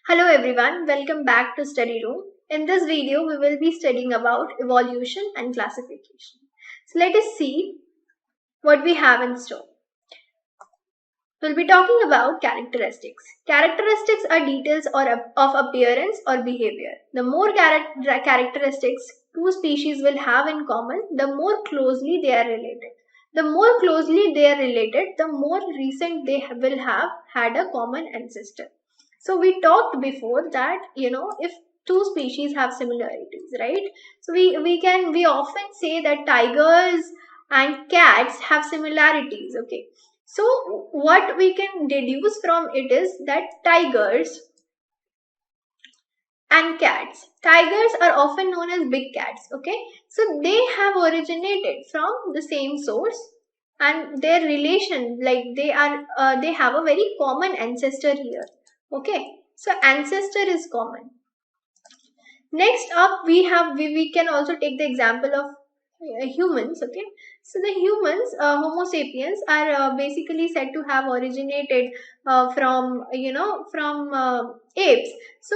Hello everyone, welcome back to Study Room. In this video, we will be studying about evolution and classification. So let us see what we have in store. We'll be talking about characteristics. Characteristics are details of appearance or behavior. The more characteristics two species will have in common, the more closely they are related. The more closely they are related, the more recent they will have had a common ancestor. So we talked before that, if two species have similarities, right? So we often say that tigers and cats have similarities, okay? So what we can deduce from it is that tigers and cats. Tigers are often known as big cats, okay? So they have originated from the same source and their relation, like they have a very common ancestor here, okay? So ancestor is common. Next up, we can also take the example of humans. Okay, so the humans, Homo sapiens, are basically said to have originated from apes. So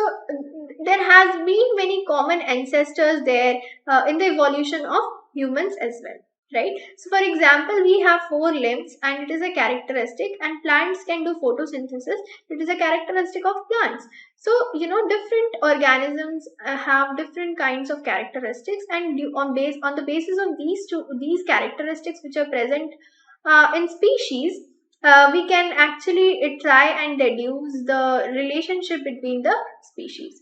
there has been many common ancestors there in the evolution of humans as well, right? So for example, we have four limbs and it is a characteristic, and plants can do photosynthesis. It is a characteristic of plants. So different organisms have different kinds of characteristics, and on the basis of these characteristics which are present in species, we can actually try and deduce the relationship between the species.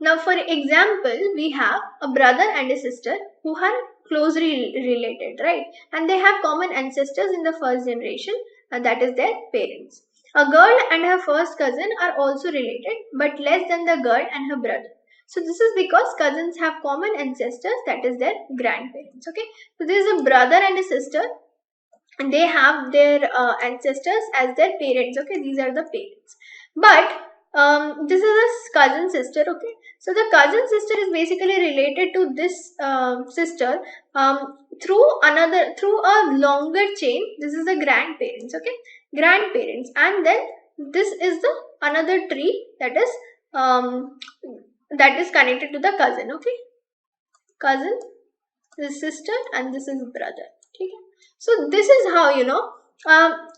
Now, for example, we have a brother and a sister who are closely related, right? And they have common ancestors in the first generation, and that is their parents. A girl and her first cousin are also related, but less than the girl and her brother. So this is because cousins have common ancestors, that is their grandparents. Okay, so there is a brother and a sister, and they have their ancestors as their parents. Okay, these are the parents. But this is a cousin sister. Okay, so the cousin sister is basically related to this sister through a longer chain. This is the grandparents. Okay, grandparents, and then this is the another tree um, that is connected to the cousin. Okay, cousin, this sister, and this is brother. Okay, so this is how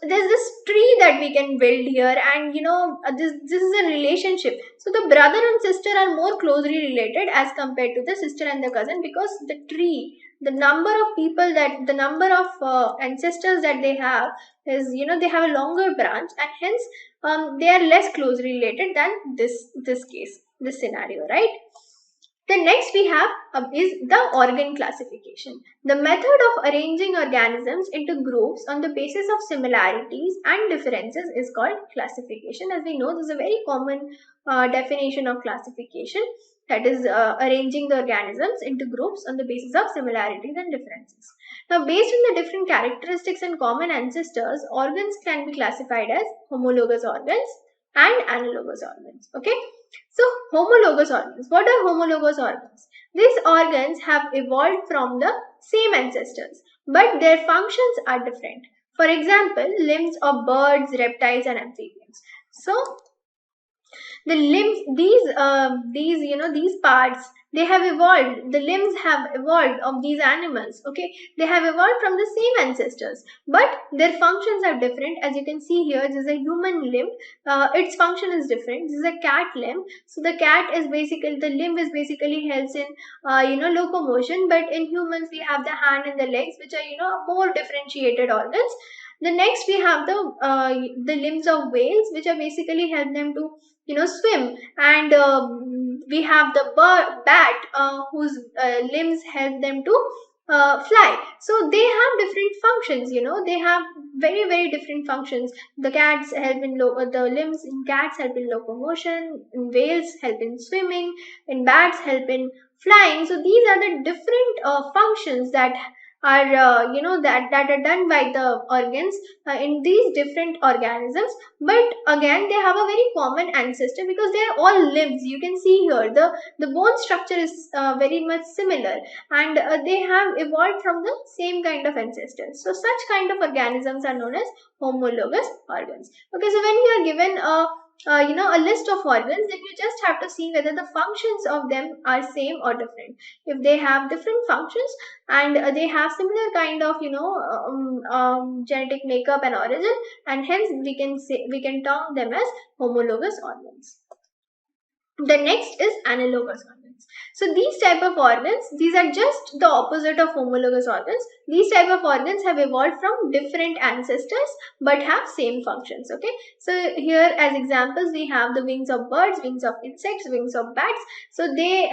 there's this tree that we can build here, and this is a relationship. So the brother and sister are more closely related as compared to the sister and the cousin, because the tree, the number of people, that the number of ancestors that they have is, they have a longer branch, and hence they are less closely related than this case, this scenario, right? The next we have is the organ classification. The method of arranging organisms into groups on the basis of similarities and differences is called classification. As we know, this is a very common definition of classification, that is arranging the organisms into groups on the basis of similarities and differences. Now, based on the different characteristics and common ancestors, organs can be classified as homologous organs and analogous organs. Okay. So, homologous organs. What are homologous organs? These organs have evolved from the same ancestors, but their functions are different. For example, limbs of birds, reptiles, and amphibians. So, the limbs, these parts, they have evolved. The limbs have evolved of these animals. Okay, they have evolved from the same ancestors, but their functions are different. As you can see here, this is a human limb. Its function is different. This is a cat limb. So the cat is basically, the limb is basically helps in locomotion, but in humans we have the hand and the legs, which are more differentiated organs. The next we have the limbs of whales, which are basically help them to swim, and we have the bat, whose limbs help them to fly. So they have different functions. They have very, very different functions. The cats help in the limbs in cats help in locomotion, in whales help in swimming, in bats help in flying. So these are the different functions that are that are done by the organs in these different organisms, but again they have a very common ancestor because they are all limbs. You can see here the bone structure is very much similar, and they have evolved from the same kind of ancestors. So such kind of organisms are known as homologous organs. Okay, so when you are given a list of organs, then you just have to see whether the functions of them are same or different. If they have different functions and they have similar kind of genetic makeup and origin, and hence we can term them as homologous organs. The next is analogous organs. So these type of organs, these are just the opposite of homologous organs. These type of organs have evolved from different ancestors but have same functions. Okay, so here as examples we have the wings of birds, wings of insects, wings of bats. So they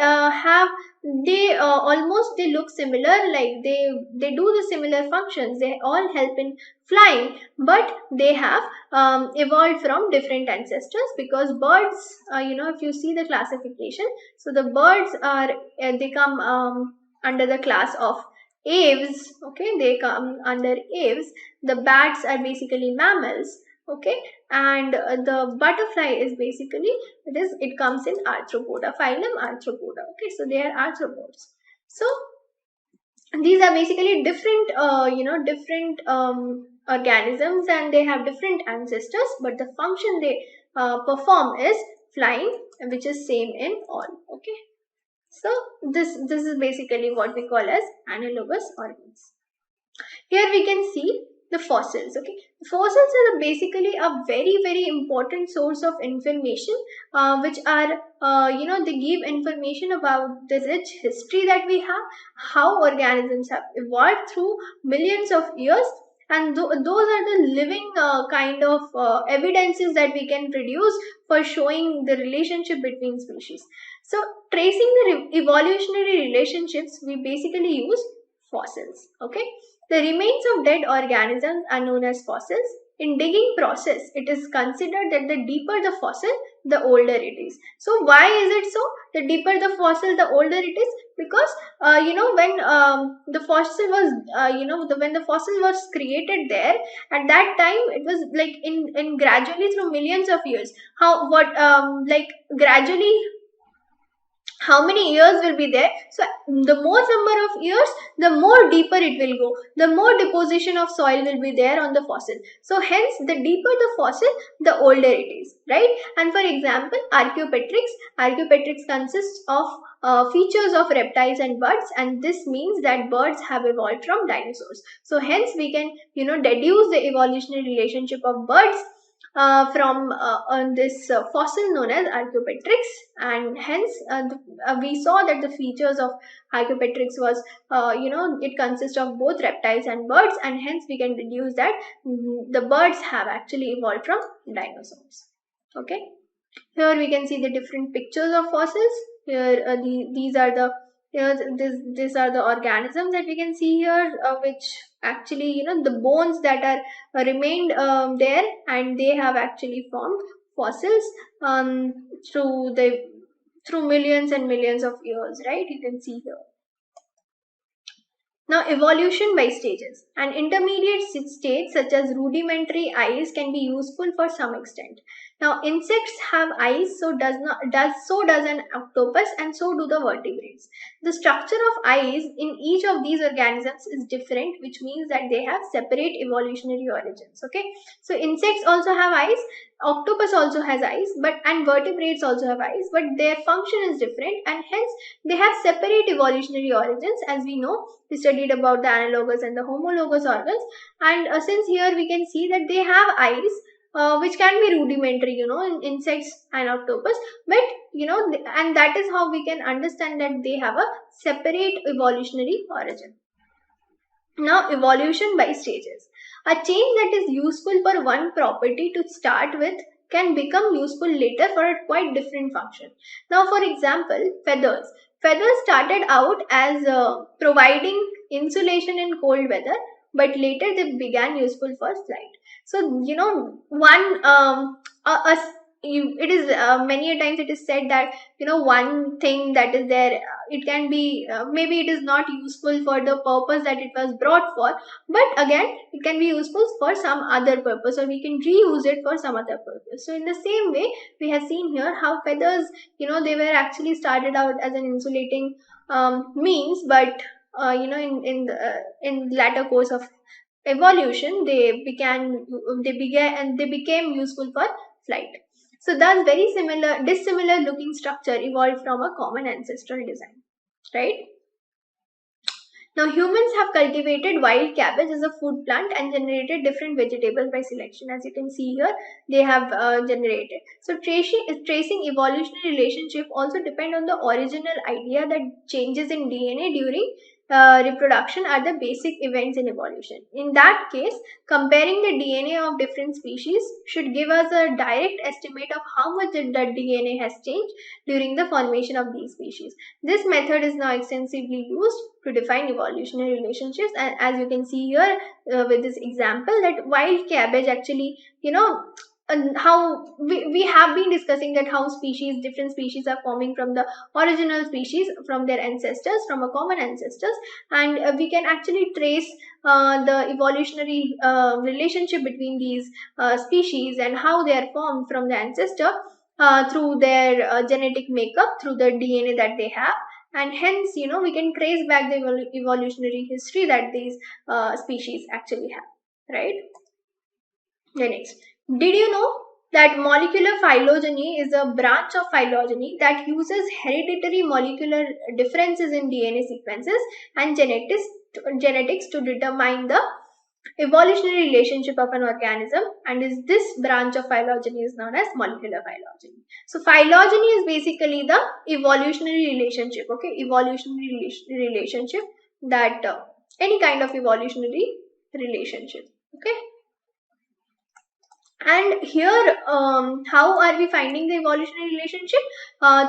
almost they look similar, like they do the similar functions. They all help in flying, but they have evolved from different ancestors, because birds, if you see the classification, so the birds are they come under the class of aves. Okay, they come under aves. The bats are basically mammals. Okay, and the butterfly is basically, it comes in arthropoda, phylum arthropoda. Okay, so they are arthropods. So these are basically different different organisms, and they have different ancestors, but the function they perform is flying, which is same in all. Okay, so this is basically what we call as analogous organs. Here we can see the fossils. Okay, fossils are basically a very important source of information, which are they give information about the rich history that we have, how organisms have evolved through millions of years, and those are the living kind of evidences that we can produce for showing the relationship between species. So tracing the evolutionary relationships, we basically use fossils. Okay, the remains of dead organisms are known as fossils. In digging process, it is considered that the deeper the fossil, the older it is. So why is it so? The deeper the fossil, the older it is, because when the fossil was when the fossil was created there, at that time it was like in gradually through millions of years. How what like gradually how many years will be there. So the more number of years, the more deeper it will go, the more deposition of soil will be there on the fossil. So hence the deeper the fossil, the older it is, right? And for example, archaeopteryx consists of features of reptiles and birds, and this means that birds have evolved from dinosaurs. So hence we can deduce the evolutionary relationship of birds from on this fossil known as Archaeopteryx, and hence we saw that the features of Archaeopteryx was it consists of both reptiles and birds, and hence we can deduce that the birds have actually evolved from dinosaurs. Okay, here we can see the different pictures of fossils. Here these are the these are the organisms that we can see here, which actually the bones that are remained there, and they have actually formed fossils through through millions and millions of years, right? You can see here. Now, evolution by stages. An intermediate stage such as rudimentary eyes can be useful for some extent. Now, insects have eyes, so does an octopus, and so do the vertebrates. The structure of eyes in each of these organisms is different, which means that they have separate evolutionary origins. Okay, so insects also have eyes, octopus also has eyes, and vertebrates also have eyes, but their function is different, and hence they have separate evolutionary origins. As we know, we studied about the analogous and the homologous organs, and since here we can see that they have eyes, which can be rudimentary, in insects and octopus, but and that is how we can understand that they have a separate evolutionary origin. Now, evolution by stages. A change that is useful for one property to start with can become useful later for a quite different function. Now, for example, feathers. Feathers started out as providing insulation in cold weather, but later they began useful for flight. So, one a it is many a times it is said that one thing that is there, it can be maybe it is not useful for the purpose that it was brought for, but again it can be useful for some other purpose, or we can reuse it for some other purpose. So in the same way, we have seen here how feathers, they were actually started out as an insulating means, but in latter course of evolution, they became useful for flight. So thus very similar dissimilar looking structure evolved from a common ancestral design, right? Now, humans have cultivated wild cabbage as a food plant and generated different vegetables by selection. As you can see here, they have generated. So, tracing evolutionary relationship also depend on the original idea that changes in DNA during reproduction are the basic events in evolution. In that case, comparing the DNA of different species should give us a direct estimate of how much the DNA has changed during the formation of these species. This method is now extensively used to define evolutionary relationships, and as you can see here with this example, that wild cabbage actually, and how we have been discussing that how different species are forming from the original species, from their ancestors, from a common ancestors, and we can actually trace the evolutionary relationship between these species and how they are formed from the ancestor through their genetic makeup, through the DNA that they have, and hence we can trace back the evolutionary history that these species actually have, right? The next, did you know that molecular phylogeny is a branch of phylogeny that uses hereditary molecular differences in DNA sequences and genetics to determine the evolutionary relationship of an organism, and is this branch of phylogeny is known as molecular phylogeny. So phylogeny is basically the evolutionary relationship, okay, evolutionary relationship, that any kind of evolutionary relationship, okay. And here, how are we finding the evolutionary relationship?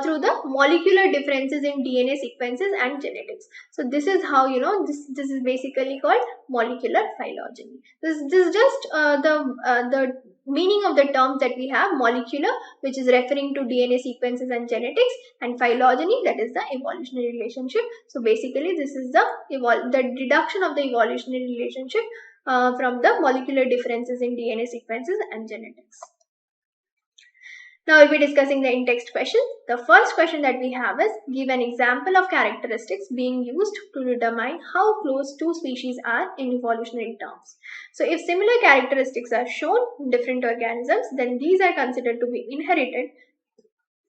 Through the molecular differences in DNA sequences and genetics. So this is how, this is basically called molecular phylogeny. This is just the meaning of the terms that we have: molecular, which is referring to DNA sequences and genetics, and phylogeny, that is the evolutionary relationship. So basically, this is the deduction of the evolutionary relationship from the molecular differences in DNA sequences and genetics. Now we'll be discussing the in-text questions. The first question that we have is, give an example of characteristics being used to determine how close two species are in evolutionary terms. So if similar characteristics are shown in different organisms, then these are considered to be inherited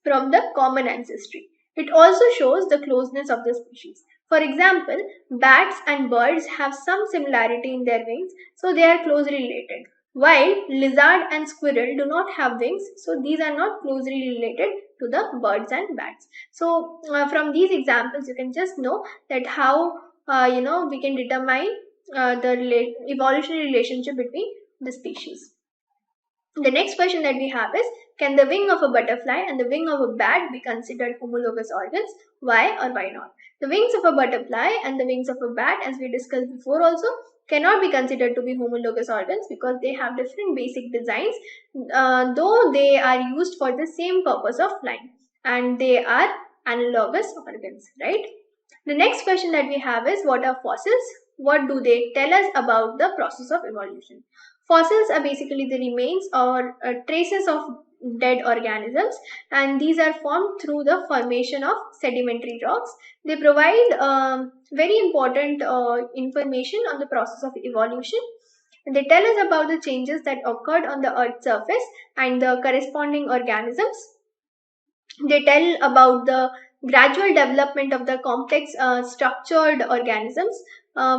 from the common ancestry. It also shows the closeness of the species. For example, bats and birds have some similarity in their wings, so they are closely related. While lizard and squirrel do not have wings, so these are not closely related to the birds and bats. So from these examples, you can just know that how we can determine the evolutionary relationship between the species. The next question that we have is, can the wing of a butterfly and the wing of a bat be considered homologous organs? Why or why not? The wings of a butterfly and the wings of a bat, as we discussed before also, cannot be considered to be homologous organs because they have different basic designs, though they are used for the same purpose of flying, and they are analogous organs, right? The next question that we have is, what are fossils? What do they tell us about the process of evolution? Fossils are basically the remains or traces of dead organisms, and these are formed through the formation of sedimentary rocks. They provide very important information on the process of evolution. They tell us about the changes that occurred on the Earth's surface and the corresponding organisms. They tell about the gradual development of the complex structured organisms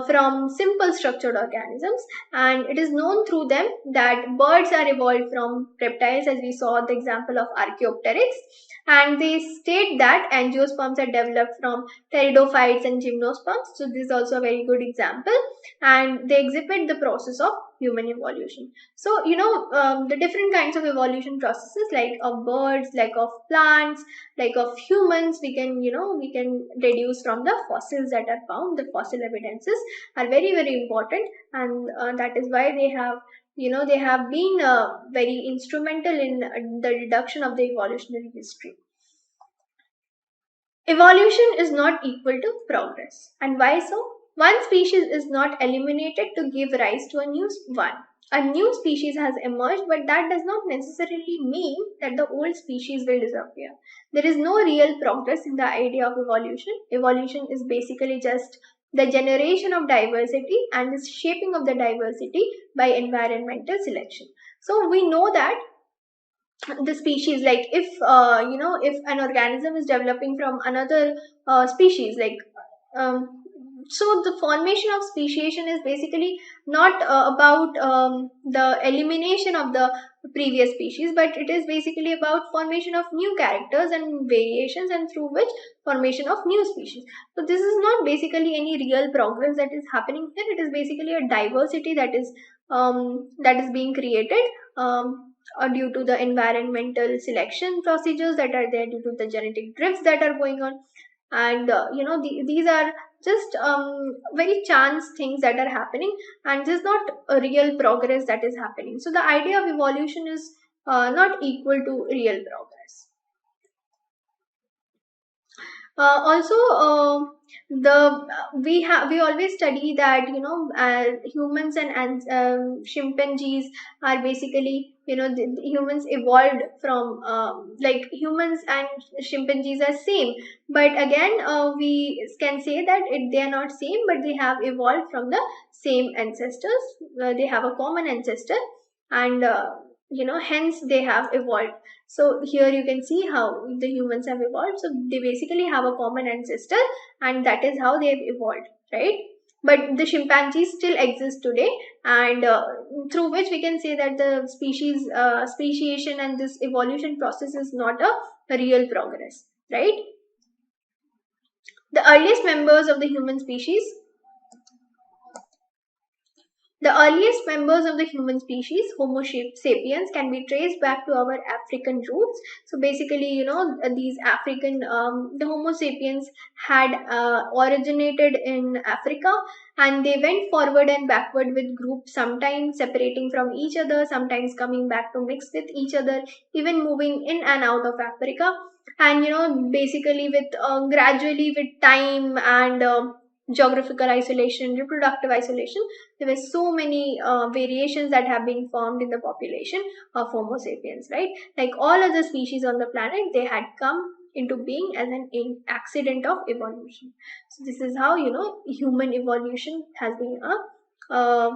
from simple structured organisms, and it is known through them that birds are evolved from reptiles, as we saw the example of Archaeopteryx, and they state that angiosperms are developed from pteridophytes and gymnosperms. So this is also a very good example, and they exhibit the process of human evolution. So the different kinds of evolution processes, like of birds, like of plants, like of humans, we can deduce from the fossils that are found. The fossil evidences are very, very important, and that is why they have they have been very instrumental in the reduction of the evolutionary history. Evolution is not equal to progress. And why so? One species is not eliminated to give rise to a new one. A new species has emerged, but that does not necessarily mean that the old species will disappear. There is no real progress in the idea of evolution. Evolution is basically just the generation of diversity and the shaping of the diversity by environmental selection. So we know that the species, like if an organism is developing from another species, like um, so the formation of speciation is basically not about the elimination of the previous species, but it is basically about formation of new characters and variations, and through which formation of new species. So this is not basically any real progress that is happening here. It is basically a diversity that is being created due to the environmental selection procedures that are there, due to the genetic drifts that are going on. And these are just very chance things that are happening, and this is not a real progress that is happening. So the idea of evolution is not equal to real progress. Also, the we always study that humans and chimpanzees are basically, the humans evolved from, like, humans and chimpanzees are same, but again we can say that they are not same, but they have evolved from the same ancestors. They have a common ancestor, and hence they have evolved. So here you can see how the humans have evolved. So they basically have a common ancestor, and that is how they have evolved, right? But the chimpanzees still exist today, and through which we can say that the speciation and this evolution process is not a real progress, right? The earliest members of the human species The earliest members of the human species, Homo sapiens, can be traced back to our African roots. So basically, these the Homo sapiens had originated in Africa, and they went forward and backward with groups, sometimes separating from each other, sometimes coming back to mix with each other, even moving in and out of Africa. And basically, with gradually with time and geographical isolation, reproductive isolation, there were so many variations that have been formed in the population of Homo sapiens, right? Like all other species on the planet, they had come into being as an accident of evolution. So this is how human evolution has been a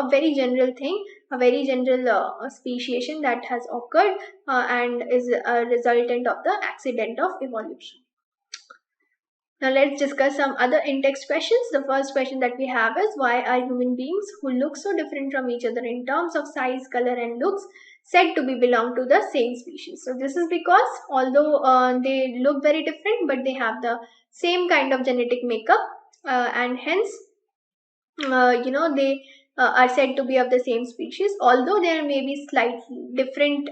very general thing, a very general speciation that has occurred and is a resultant of the accident of evolution. Now let's discuss some other in-text questions. The first question that we have is, why are human beings who look so different from each other in terms of size, color and looks said to be belong to the same species? So this is because although they look very different, but they have the same kind of genetic makeup, and hence they are said to be of the same species. Although there may be slightly different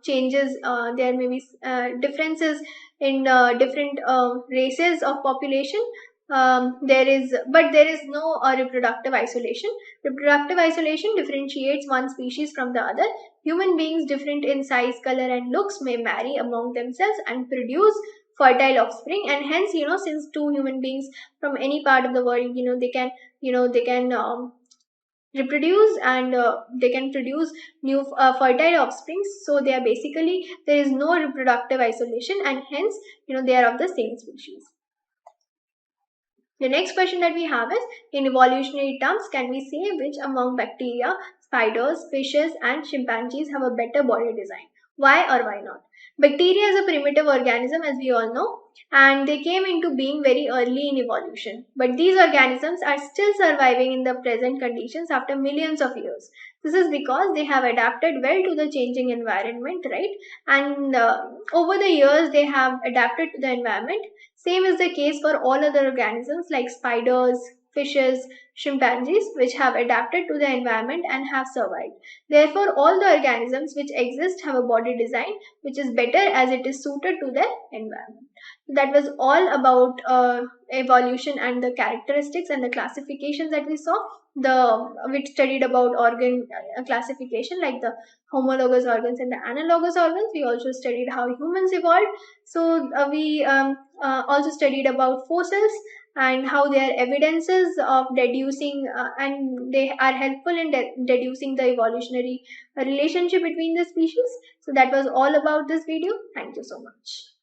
changes, there may be differences in different races of population. There is no reproductive isolation. Reproductive isolation differentiates one species from the other. Human beings different in size, color and looks may marry among themselves and produce fertile offspring, and hence, since two human beings from any part of the world, they can reproduce, and they can produce new fertile offsprings. So they are basically, there is no reproductive isolation, and hence they are of the same species. The next question that we have is, in evolutionary terms, can we say which among bacteria, spiders, fishes and chimpanzees have a better body design? Why or why not? Bacteria is a primitive organism, as we all know, and they came into being very early in evolution. But these organisms are still surviving in the present conditions after millions of years. This is because they have adapted well to the changing environment, right? And over the years, they have adapted to the environment. Same is the case for all other organisms like spiders, fishes, chimpanzees, which have adapted to the environment and have survived. Therefore, all the organisms which exist have a body design which is better as it is suited to their environment. that was all about evolution and the characteristics and the classifications that we saw. We studied about organ classification, like the homologous organs and the analogous organs. We also studied how humans evolved. So we also studied about fossils and how they are evidences of deducing, and they are helpful in deducing the evolutionary relationship between the species. So that was all about this video. Thank you so much.